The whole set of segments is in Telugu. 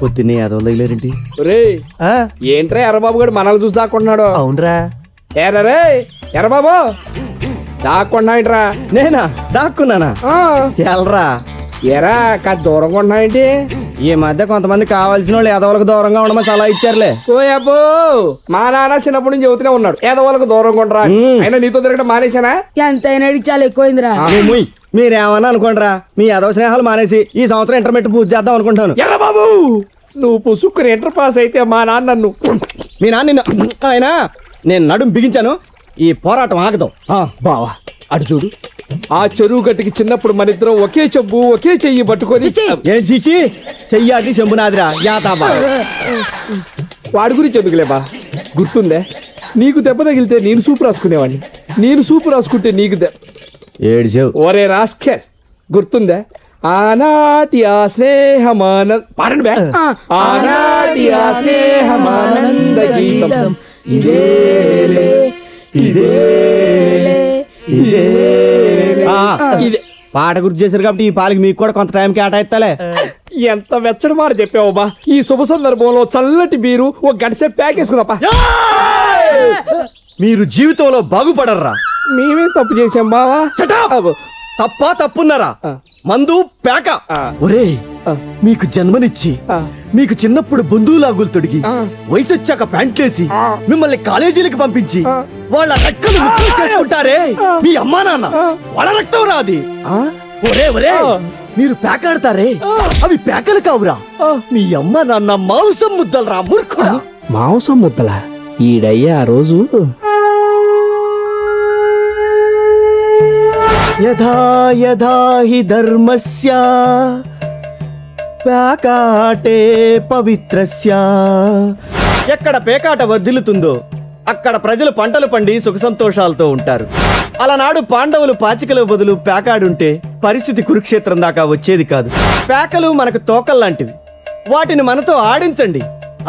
పొద్దున్నే అదవలేరేంటి? ఏంట్రా ఎర్రబాబు గారు మనల్ని చూసి దాక్కుంటున్నాడు? అవునరా. ఏరే ఎర్రబాబు దాక్కుంటున్నాయంట్రా. నేనా దాక్కున్నానా? ఎల్రా ఎరా కాదు దూరంగా ఉంటున్నాయంటి? ఈ మధ్య కొంతమంది కావాల్సిన వాళ్ళు ఎదవలకు దూరంగా ఉండమని సలహా ఇచ్చారులే. ఓ అబ్బో, మా నాన్న చిన్నప్పటి నుంచి చెబుతూనే ఉన్నాడు ఎదవలకు దూరంగా ఉండరా. అయినా నీతో తిరగడం మానేశానా? ఎంతైనా చాలా ఎక్కువైందిరా. మీరేమన్నా అనుకోండిరా, మీ ఎదవ స్నేహాలు మానేసి ఈ సంవత్సరం ఇంటర్మీడియట్ పూజ చేద్దాం అనుకుంటాను. ఎర్ర బాబు నువ్వు పుసుక్కుని ఇంటర్ పాస్ అయితే మా నాన్న నన్ను మీ నాన్న నిన్ను అయినా నేను నడుము బిగించాను. ఈ పోరాటం ఆగదు. బావా అటు చూడు, ఆ చెరువు గట్టుకి చిన్నప్పుడు మన ఇద్దరం ఒకే చెంబు ఒకే చెయ్యి పట్టుకొని ఏం చీచి చెయ్యాటి చెంబునాదిరా యాతాబా. వాడి గురించి ఎందుకులే బా, గుర్తుందే నీకు దెబ్బ తగిలితే నేను సూపు రాసుకునేవాడిని, నేను సూపు రాసుకుంటే నీకు ఏడ్చావు. ఒరే రాస్కే గుర్తుందే? ఆనాటి ఆ స్నేహమానంద పాడండి బే. ఆనాటి ఆ స్నేహమానంద గీతం ఇదేలే ఇదేలే ఇదే పాట గుర్తు చేశారు కాబట్టి ఈ పాలకి మీకు కూడా కొంత టైం కేటాయిస్తాలే. ఎంత వెచ్చడి మాట చెప్పావు బా. ఈ శుభ సందర్భంలో చల్లటి బీరు ఒక గడిసే ప్యాక్ వేసుకుందాపా. మీరు జీవితంలో బాగుపడర్రా. మేమేం తప్పు చేసాం బావా? తప్పా తప్పున్నారా? మందు పేక. ఒరే మీకు జన్మనిచ్చి మీకు చిన్నప్పుడు బంధువులాగులు తొడిగి వయసు వచ్చాక ప్యాంట్లేసి మిమ్మల్ని కాలేజీలకు పంపించి వాళ్ళ రెక్కలు ముక్కలు చేసుకుంటారే మీ అమ్మా నాన్న, వాళ్ళ రక్తం రాది. ఒరే ఒరే మీరు పేకాడతారే అవి పేకలు కావురా, మీ అమ్మ నాన్న మాంసం ముద్దలు రా మూర్ఖుడా. మాంసం ముద్దలా? ఈడయ్యా ఆ రోజు యథా యథా హి ధర్మస్య పేకాటే పవిత్రస్య. ఎక్కడ పేకాట వర్ధిల్లుతుందో అక్కడ ప్రజలు పంటలు పండి సుఖ సంతోషాలతో ఉంటారు. అలనాడు పాండవులు పాచికల బదులు పేకాడుంటే పరిస్థితి కురుక్షేత్రం దాకా వచ్చేది కాదు. పేకలు మనకు తోకల్లాంటివి, వాటిని మనతో ఆడించండి,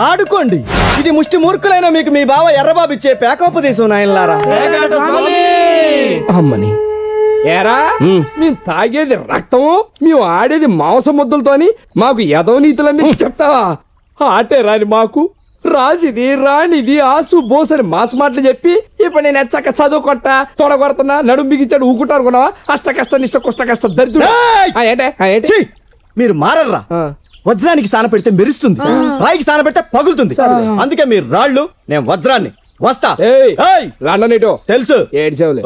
ఆడుకోండి. ఇది ముష్టి మూర్ఖులైన మీకు మీ బావ ఎర్రబాబు ఇచ్చే పేకోపదేశం నాయనలారా. అమ్మని ఏరా, మేము తాగేది రక్తము, మేము ఆడేది మాంసం ముద్దలతోని మాకు ఎదవ నీతులన్నీ చెప్తావా? ఆటే రాని మాకు రాజిది రాణిది ఆసు బోసని మాస్ మాటలు చెప్పి ఇప్పుడు నేను ఎచ్చక చదువుకుంటా తొడగొడుతున్నా నడుము బిగించాడు ఊకుంటా అనుకున్నావా? అష్ట కష్ట నిష్ట కుష్ట కష్ట దరిద్రుడు. మీరు మారర్రా. వజ్రానికి సాన పెడితే మెరుస్తుంది, రాయికి సాన పెడితే పగులుతుంది. అందుకే మీరు రాళ్ళు, నేను వజ్రాన్ని. వస్తా. తెలుసు ఏడ్చేవులే.